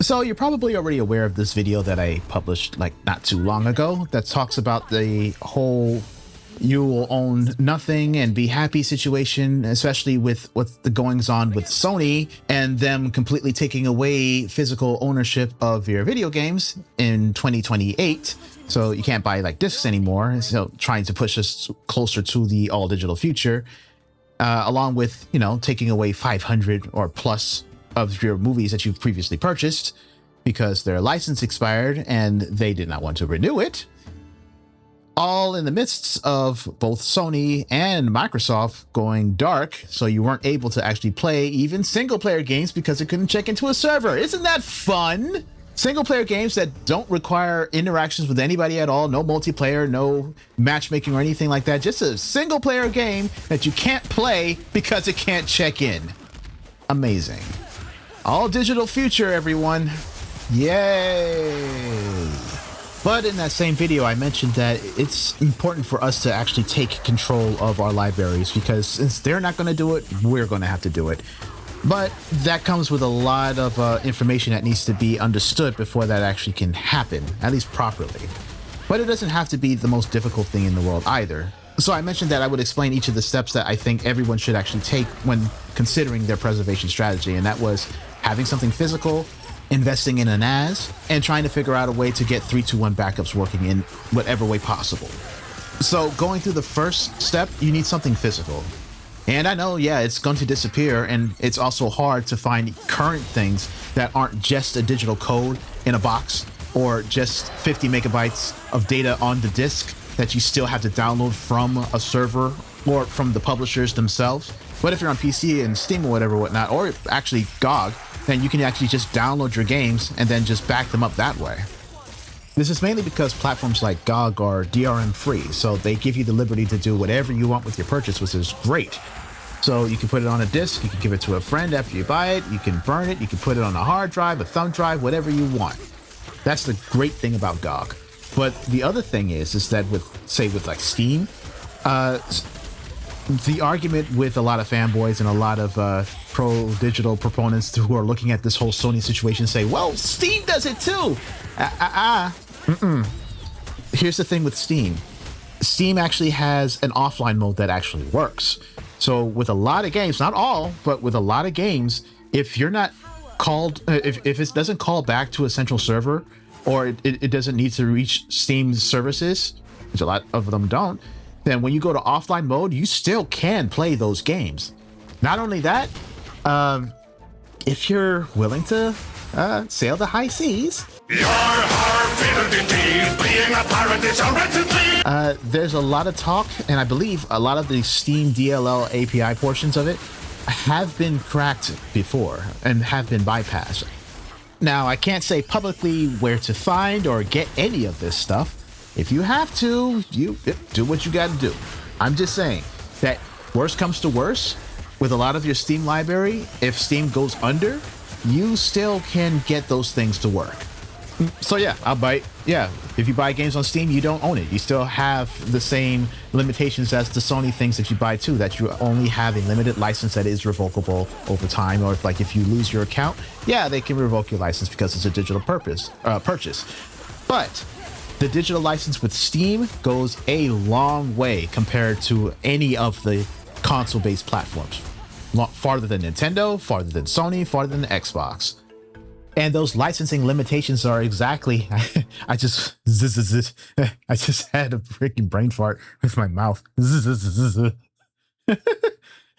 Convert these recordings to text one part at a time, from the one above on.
So you're probably already aware of this video that I published like not too long ago that talks about the whole you will own nothing and be happy situation, especially with what's the goings on with Sony and them completely taking away physical ownership of your video games in 2028. So you can't buy like discs anymore. So trying to push us closer to the all digital future, along with, you know, taking away 500 or plus of your movies that you've previously purchased because their license expired and they did not want to renew it. All in the midst of both Sony and Microsoft going dark, so you weren't able to actually play even single player games because it couldn't check into a server. Isn't that fun? Single player games that don't require interactions with anybody at all, no multiplayer, no matchmaking or anything like that. Just a single player game that you can't play because it can't check in. Amazing. All digital future, everyone. Yay. But in that same video, I mentioned that it's important for us to actually take control of our libraries because since they're not going to do it, we're going to have to do it. But that comes with a lot of information that needs to be understood before that actually can happen, at least properly. But it doesn't have to be the most difficult thing in the world either. So I mentioned that I would explain each of the steps that I think everyone should actually take when considering their preservation strategy. And that was having something physical, investing in a NAS, and trying to figure out a way to get 3-2-1 backups working in whatever way possible. So going through the first step, you need something physical. And I know, yeah, it's going to disappear, and it's also hard to find current things that aren't just a digital code in a box or just 50 megabytes of data on the disk that you still have to download from a server or from the publishers themselves. But if you're on PC and Steam or whatnot, or actually GOG, then you can actually just download your games and then just back them up that way. This is mainly because platforms like GOG are DRM free, so they give you the liberty to do whatever you want with your purchase, which is great. So you can put it on a disc, you can give it to a friend after you buy it, you can burn it, you can put it on a hard drive, a thumb drive, whatever you want. That's the great thing about GOG. But the other thing is that with like Steam, the argument with a lot of fanboys and a lot of pro-digital proponents who are looking at this whole Sony situation say, well, Steam does it too. Here's the thing with Steam. Steam actually has an offline mode that actually works. So with a lot of games, not all, but with a lot of games, if you're not called, if it doesn't call back to a central server, or it doesn't need to reach Steam's services, which a lot of them don't, then when you go to offline mode, you still can play those games. Not only that, if you're willing to sail the high seas, there's a lot of talk, and I believe a lot of the Steam DLL API portions of it have been cracked before and have been bypassed. Now, I can't say publicly where to find or get any of this stuff. If you have to, you do what you got to do. I'm just saying that worst comes to worst, with a lot of your Steam library, if Steam goes under, you still can get those things to work. So yeah, if you buy games on Steam, you don't own it. You still have the same limitations as the Sony things that you buy too, that you only have a limited license that is revocable over time, or if you lose your account, yeah, they can revoke your license because it's a digital purchase. But the digital license with Steam goes a long way compared to any of the console-based platforms. Farther than Nintendo, farther than Sony, farther than Xbox. And those licensing limitations are exactly, I just had a freaking brain fart with my mouth.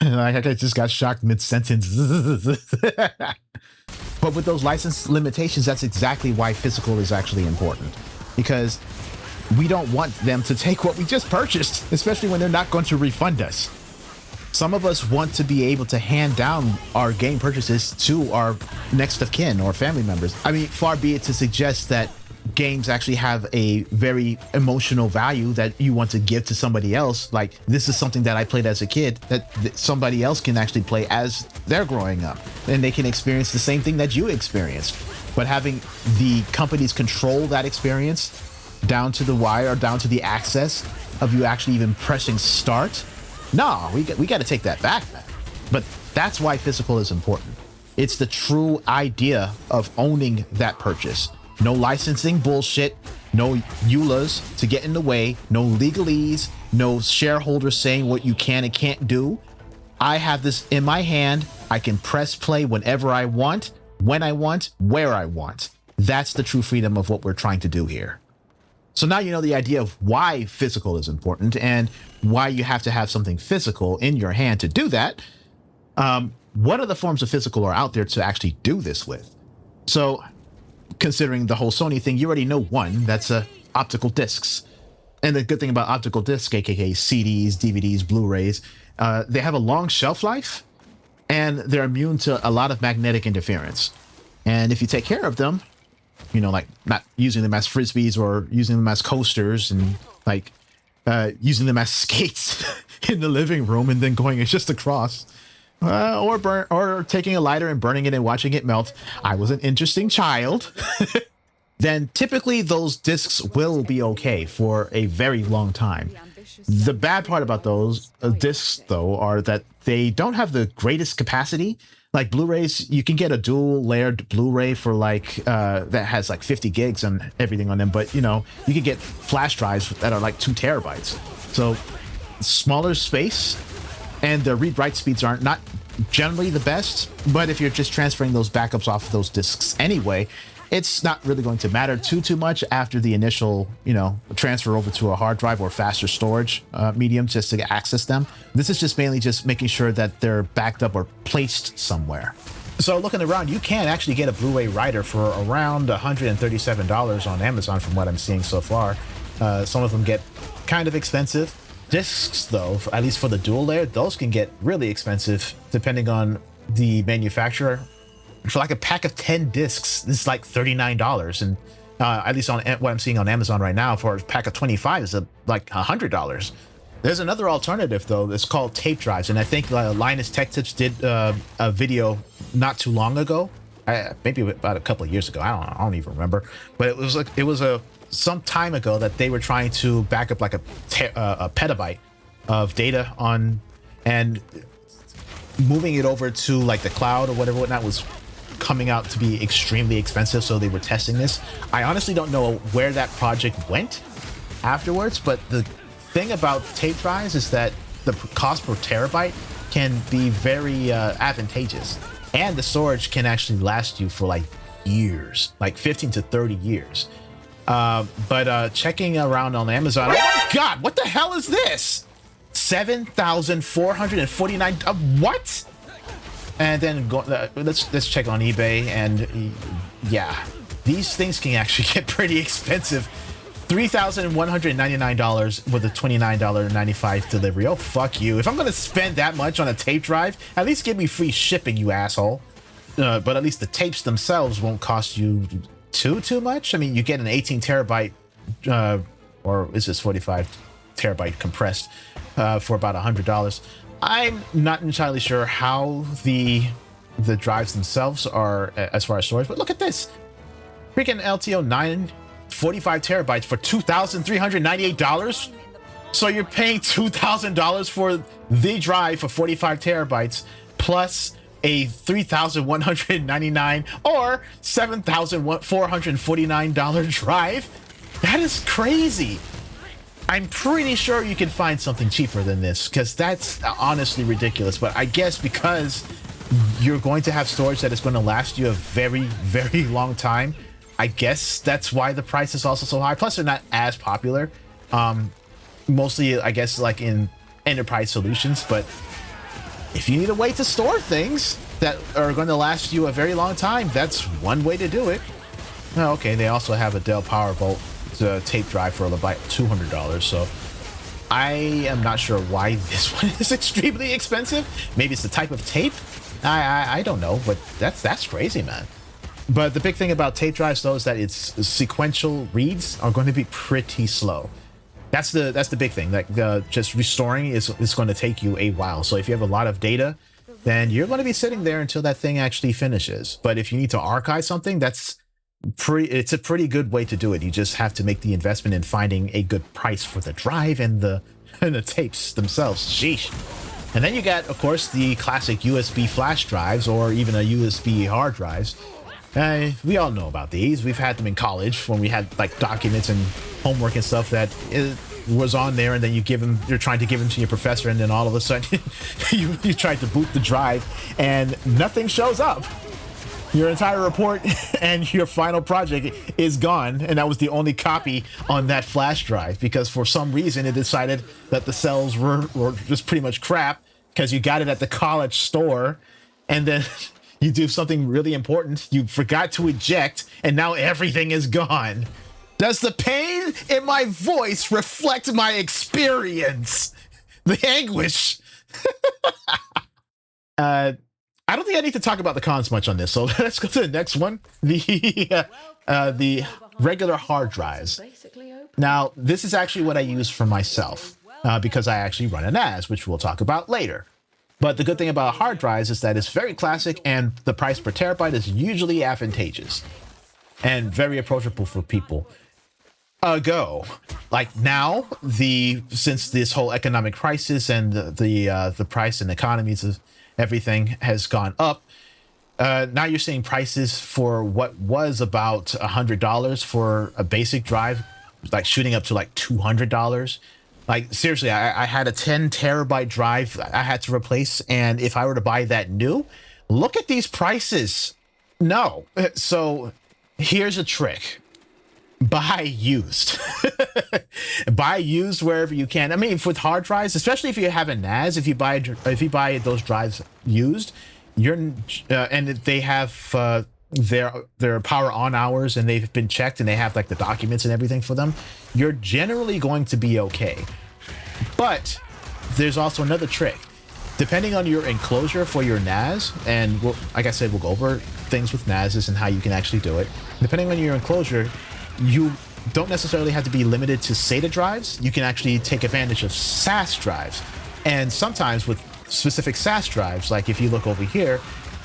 I just got shocked mid-sentence. But with those license limitations, that's exactly why physical is actually important. Because we don't want them to take what we just purchased, especially when they're not going to refund us. Some of us want to be able to hand down our game purchases to our next of kin or family members. I mean, far be it to suggest that games actually have a very emotional value that you want to give to somebody else. Like, this is something that I played as a kid that somebody else can actually play as they're growing up, and they can experience the same thing that you experienced. But having the companies control that experience down to the wire, or down to the access of you actually even pressing start, no, we got to take that back, man. But that's why physical is important. It's the true idea of owning that purchase. No licensing bullshit, no EULAs to get in the way, no legalese, no shareholders saying what you can and can't do. I have this in my hand. I can press play whenever I want, when I want, where I want. That's the true freedom of what we're trying to do here. So now you know the idea of why physical is important and why you have to have something physical in your hand to do that. What other forms of physical are out there to actually do this with? So considering the whole Sony thing, you already know one, that's optical discs. And the good thing about optical discs, aka CDs, DVDs, Blu-rays, they have a long shelf life and they're immune to a lot of magnetic interference. And if you take care of them, you know, like not using them as frisbees or using them as coasters and like using them as skates in the living room and then going just across, or taking a lighter and burning it and watching it melt. I was an interesting child. Then typically those discs will be okay for a very long time. The bad part about those discs, though, are that they don't have the greatest capacity. Like Blu-rays, you can get a dual layered Blu-ray for like that has like 50 gigs and everything on them, but you know, you can get flash drives that are like 2 terabytes. So smaller space, and the read-write speeds aren't not generally the best, but if you're just transferring those backups off of those discs anyway, it's not really going to matter too much after the initial, you know, transfer over to a hard drive or faster storage medium just to access them. This is just mainly just making sure that they're backed up or placed somewhere. So looking around, you can actually get a Blu-ray writer for around $137 on Amazon from what I'm seeing so far. Some of them get kind of expensive. Discs, though, at least for the dual layer, those can get really expensive depending on the manufacturer. For like a pack of 10 discs, this is like $39, and at least on what I'm seeing on Amazon right now, for a pack of 25 is like $100. There's another alternative though that's called tape drives, and I think Linus Tech Tips did a video not too long ago, maybe about a couple of years ago. I don't even remember, but it was some time ago that they were trying to back up like a petabyte of data on, and moving it over to like the cloud or whatnot was coming out to be extremely expensive, so they were testing this. I honestly don't know where that project went afterwards, but the thing about tape drives is that the cost per terabyte can be very advantageous, and the storage can actually last you for like years, like 15 to 30 years. But checking around on Amazon, oh my god, what the hell is this? 7,449, what? And then let's check on eBay, and yeah, these things can actually get pretty expensive. $3,199 with a $29.95 delivery. Oh, fuck you. If I'm gonna spend that much on a tape drive, at least give me free shipping, you asshole. But at least the tapes themselves won't cost you too much. I mean, you get an 18 terabyte, or is this 45 terabyte compressed for about $100. I'm not entirely sure how the drives themselves are as far as storage, but look at this. Freaking LTO9 45 terabytes for $2,398. So you're paying $2,000 for the drive for 45 terabytes plus a $3,199 or $7,449 drive. That is crazy. I'm pretty sure you can find something cheaper than this, because that's honestly ridiculous. But I guess because you're going to have storage that is going to last you a very, very long time, I guess that's why the price is also so high. Plus, they're not as popular. Mostly, I guess, like in enterprise solutions. But if you need a way to store things that are going to last you a very long time, that's one way to do it. Oh, okay, they also have a Dell PowerVolt tape drive for about $200. So I am not sure why this one is extremely expensive. Maybe it's the type of tape. I don't know, but that's crazy, man. But the big thing about tape drives, though, is that its sequential reads are going to be pretty slow. That's the big thing. Like just restoring is going to take you a while. So if you have a lot of data, then you're going to be sitting there until that thing actually finishes. But if you need to archive something, it's a pretty good way to do it. You just have to make the investment in finding a good price for the drive and the tapes themselves. Sheesh. And then you got, of course, the classic USB flash drives or even a USB hard drives. We all know about these. We've had them in college when we had like documents and homework and stuff that was on there, and then you're trying to give them to your professor, and then all of a sudden you tried to boot the drive and nothing shows up. Your entire report and your final project is gone, and that was the only copy on that flash drive because for some reason it decided that the cells were just pretty much crap because you got it at the college store, and then you do something really important, you forgot to eject, and now everything is gone. Does the pain in my voice reflect my experience? The anguish. I don't think I need to talk about the cons much on this, so let's go to the next one. The regular hard drives. Now, this is actually what I use for myself because I actually run a NAS, which we'll talk about later. But the good thing about hard drives is that it's very classic, and the price per terabyte is usually advantageous and very approachable for people. Like now, since this whole economic crisis and the price and economies of everything has gone up, now you're seeing prices for what was about $100 for a basic drive, like shooting up to like $200. Like seriously, I had a 10 terabyte drive I had to replace, and if I were to buy that new, look at these prices. No. So here's a trick. Buy used. Buy used wherever you can. I mean, with hard drives, especially if you have a NAS, if you buy those drives used, and if they have their power on hours and they've been checked and they have like the documents and everything for them, you're generally going to be okay. But there's also another trick. Depending on your enclosure for your NAS, and like I said, we'll go over things with NASs and how you can actually do it. Depending on your enclosure, you don't necessarily have to be limited to SATA drives. You can actually take advantage of SAS drives. And sometimes with specific SAS drives, like if you look over here,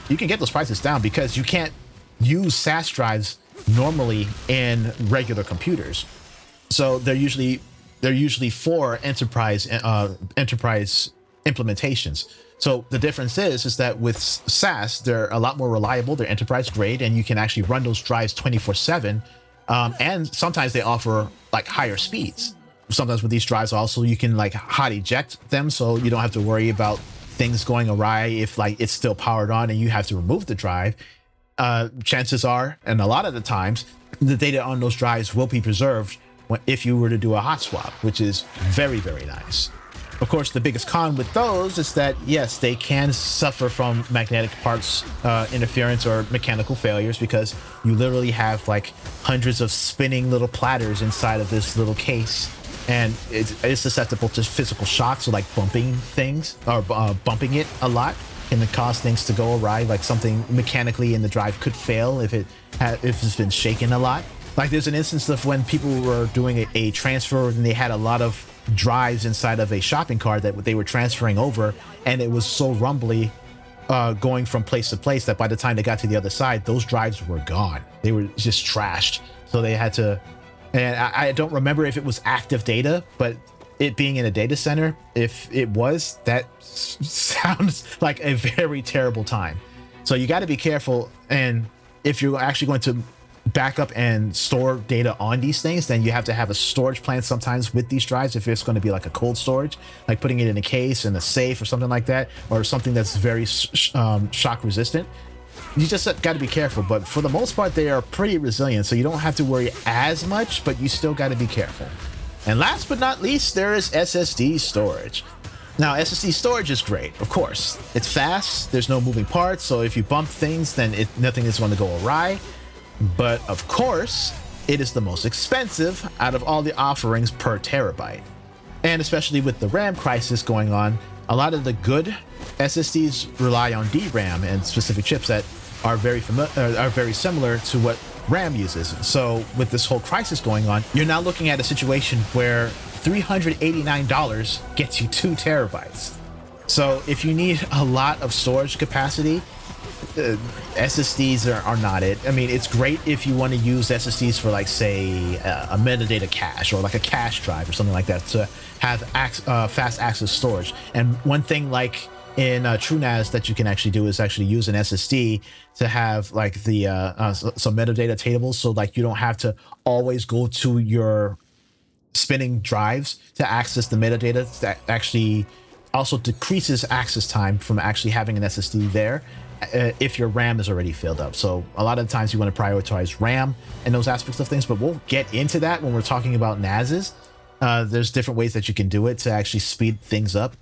you can get those prices down because you can't use SAS drives normally in regular computers. So they're usually for enterprise implementations. So the difference is that with SAS, they're a lot more reliable, they're enterprise grade, and you can actually run those drives 24/7. And sometimes they offer like higher speeds. Sometimes with these drives also you can like hot eject them, so you don't have to worry about things going awry if like it's still powered on and you have to remove the drive. Chances are, and a lot of the times, the data on those drives will be preserved if you were to do a hot swap, which is very, very nice. Of course, the biggest con with those is that, yes, they can suffer from magnetic parts interference or mechanical failures because you literally have like hundreds of spinning little platters inside of this little case, and it's susceptible to physical shocks, so like bumping things or bumping it a lot can cause things to go awry, like something mechanically in the drive could fail if it's been shaken a lot. Like there's an instance of when people were doing a transfer and they had a lot of drives inside of a shopping cart that they were transferring over, and it was so rumbly going from place to place that by the time they got to the other side, those drives were gone. They were just trashed. So they had to, and I don't remember if it was active data, but it being in a data center, if it was, that sounds like a very terrible time. So you got to be careful, and if you're actually going to back up and store data on these things, then you have to have a storage plan sometimes with these drives if it's going to be like a cold storage, like putting it in a case in a safe or something like that, or something that's very shock resistant. You just got to be careful, but for the most part they are pretty resilient, so you don't have to worry as much, but you still got to be careful. And last but not least, there is SSD storage. Now, SSD storage is great, of course. It's fast, there's no moving parts, so if you bump things, then nothing is going to go awry. But of course, it is the most expensive out of all the offerings per terabyte. And especially with the RAM crisis going on, a lot of the good SSDs rely on DRAM and specific chips that are very similar to what RAM uses. So with this whole crisis going on, you're now looking at a situation where $389 gets you 2 terabytes. So if you need a lot of storage capacity, SSDs are not it. I mean, it's great if you want to use SSDs for, like, say, a metadata cache or like a cache drive or something like that to have fast access storage. And one thing, like in TrueNAS, that you can actually do is actually use an SSD to have like the some metadata tables, so like you don't have to always go to your spinning drives to access the metadata. That actually also decreases access time from actually having an SSD there if your RAM is already filled up. So a lot of the times you want to prioritize RAM and those aspects of things, but we'll get into that when we're talking about NASes. There's different ways that you can do it to actually speed things up,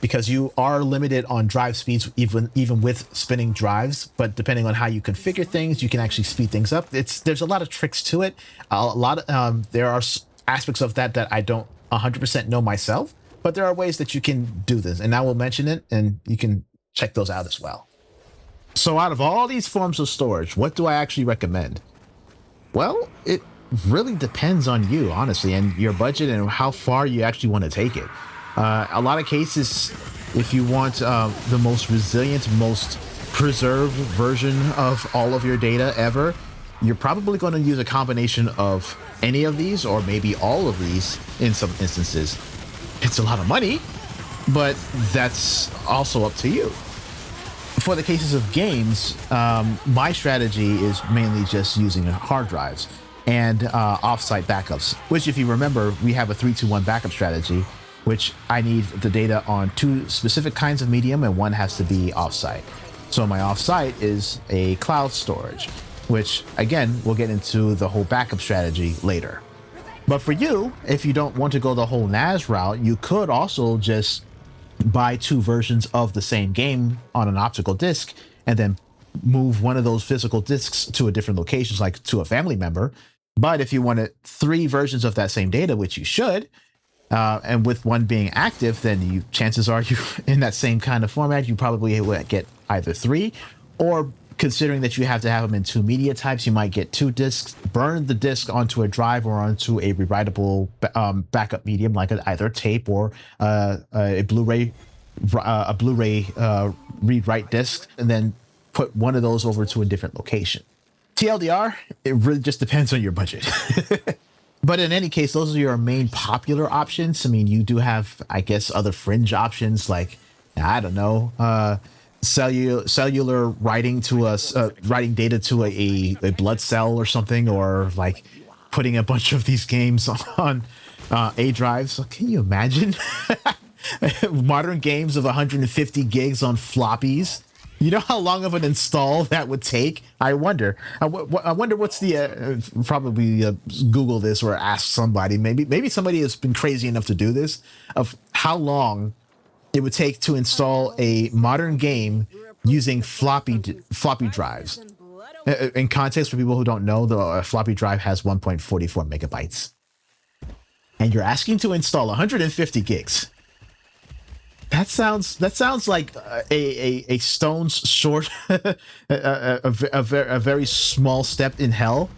because you are limited on drive speeds even with spinning drives, but depending on how you configure things, you can actually speed things up. There's a lot of tricks to it. There are aspects of that I don't 100% know myself, but there are ways that you can do this, and I will mention it, and you can check those out as well. So out of all these forms of storage, what do I actually recommend? Well, it really depends on you, honestly, and your budget and how far you actually want to take it. A lot of cases, if you want the most resilient, most preserved version of all of your data ever, you're probably going to use a combination of any of these or maybe all of these in some instances. It's a lot of money, but that's also up to you. For the cases of games, my strategy is mainly just using hard drives and offsite backups, which, if you remember, we have a 3-2-1 backup strategy, which I need the data on 2 specific kinds of medium, and one has to be offsite. So my offsite is a cloud storage, which, again, we'll get into the whole backup strategy later. But for you, if you don't want to go the whole NAS route, you could also just buy 2 versions of the same game on an optical disc and then move one of those physical discs to a different location, like to a family member. But if you wanted 3 versions of that same data, which you should, and with one being active, then chances are you in that same kind of format, you probably would get either 3, or considering that you have to have them in 2 media types, you might get 2 discs, burn the disc onto a drive or onto a rewritable backup medium, like either tape or a Blu-ray read-write disc, and then put one of those over to a different location. TLDR, it really just depends on your budget. But in any case, those are your main popular options. I mean, you do have, I guess, other fringe options like, I don't know, cellular writing to writing data to a blood cell or something, or like putting a bunch of these games on A drives. Can you imagine modern games of 150 gigs on floppies? You know how long of an install that would take? I wonder what's the probably Google this or ask somebody. Maybe somebody has been crazy enough to do this, of how long it would take to install a modern game using floppy drives. In context, for people who don't know, the floppy drive has 1.44 megabytes, and you're asking to install 150 gigs. That sounds like a stone's short, a very small step in hell.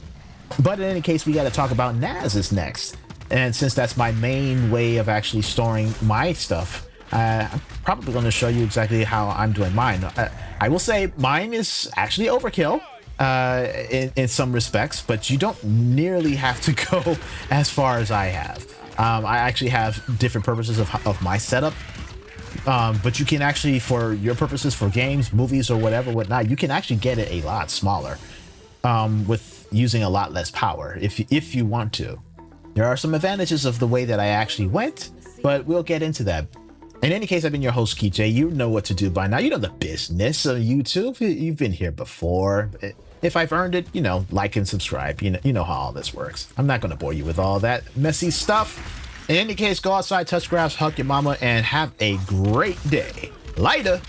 But in any case, we got to talk about NASes next, and since that's my main way of actually storing my stuff, I'm probably going to show you exactly how I'm doing mine. I will say mine is actually overkill in some respects, but you don't nearly have to go as far as I have. I actually have different purposes of my setup. But you can actually, for your purposes, for games, movies, or whatnot, you can actually get it a lot smaller with using a lot less power if you want to. There are some advantages of the way that I actually went, but we'll get into that. In any case, I've been your host, KeyJ. You know what to do by now. You know the business of YouTube. You've been here before. If I've earned it, like and subscribe. You know how all this works. I'm not going to bore you with all that messy stuff. In any case, go outside, touch grass, hug your mama, and have a great day. Later.